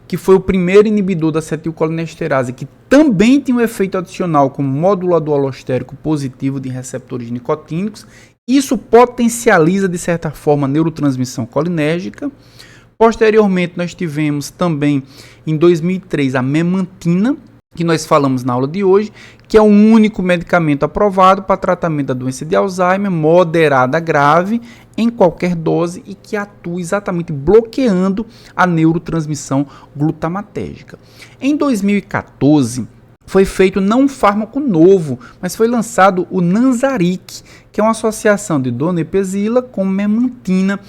que foi o primeiro inibidor da acetilcolinesterase, que também tem um efeito adicional como modulador alostérico positivo de receptores nicotínicos. Isso potencializa, de certa forma, a neurotransmissão colinérgica. Posteriormente, nós tivemos também, em 2003, a memantina, que nós falamos na aula de hoje, que é o único medicamento aprovado para tratamento da doença de Alzheimer, moderada a grave, em qualquer dose e que atua exatamente bloqueando a neurotransmissão glutamatérgica. Em 2014, foi feito não um fármaco novo, mas foi lançado o Nanzaric, que é uma associação de donepezila com memantina,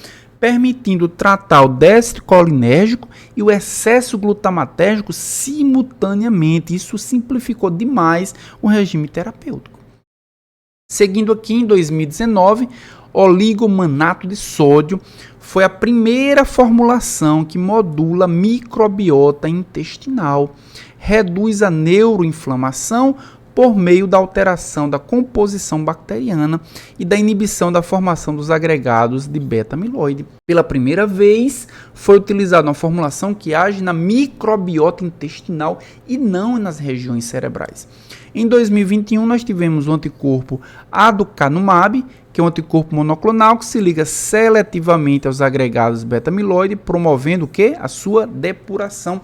permitindo tratar o déficit colinérgico e o excesso glutamatérgico simultaneamente. Isso simplificou demais o regime terapêutico. Seguindo aqui, em 2019, oligomanato de sódio foi a primeira formulação que modula a microbiota intestinal, reduz a neuroinflamação, por meio da alteração da composição bacteriana e da inibição da formação dos agregados de beta-amiloide. Pela primeira vez, foi utilizada uma formulação que age na microbiota intestinal e não nas regiões cerebrais. Em 2021, nós tivemos o anticorpo aducanumab, que é um anticorpo monoclonal que se liga seletivamente aos agregados beta-amiloide, promovendo o quê? A sua depuração.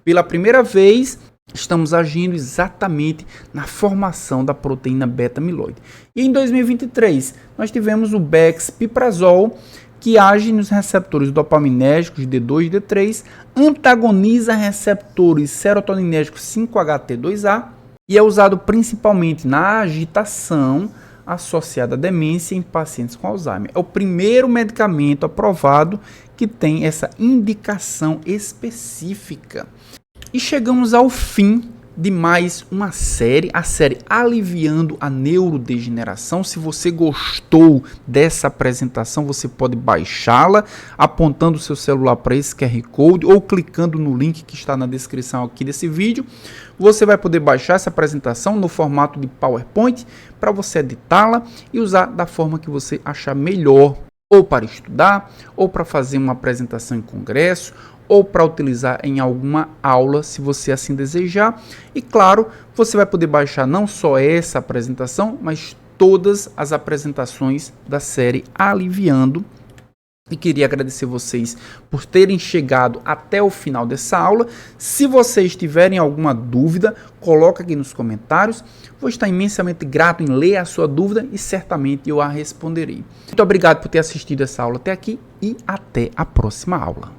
Pela primeira vez, estamos agindo exatamente na formação da proteína beta-amiloide. E em 2023, nós tivemos o Bexpiprazole, que age nos receptores dopaminérgicos D2 e D3, antagoniza receptores serotoninérgicos 5-HT2A e é usado principalmente na agitação associada à demência em pacientes com Alzheimer. É o primeiro medicamento aprovado que tem essa indicação específica. E chegamos ao fim de mais uma série, a série Aliviando a Neurodegeneração. Se você gostou dessa apresentação, você pode baixá-la apontando o seu celular para esse QR Code ou clicando no link que está na descrição aqui desse vídeo. Você vai poder baixar essa apresentação no formato de PowerPoint para você editá-la e usar da forma que você achar melhor, ou para estudar, ou para fazer uma apresentação em congresso, ou para utilizar em alguma aula, se você assim desejar. E claro, você vai poder baixar não só essa apresentação, mas todas as apresentações da série Aliviando. E queria agradecer vocês por terem chegado até o final dessa aula. Se vocês tiverem alguma dúvida, coloca aqui nos comentários. Vou estar imensamente grato em ler a sua dúvida e certamente eu a responderei. Muito obrigado por ter assistido essa aula até aqui e até a próxima aula.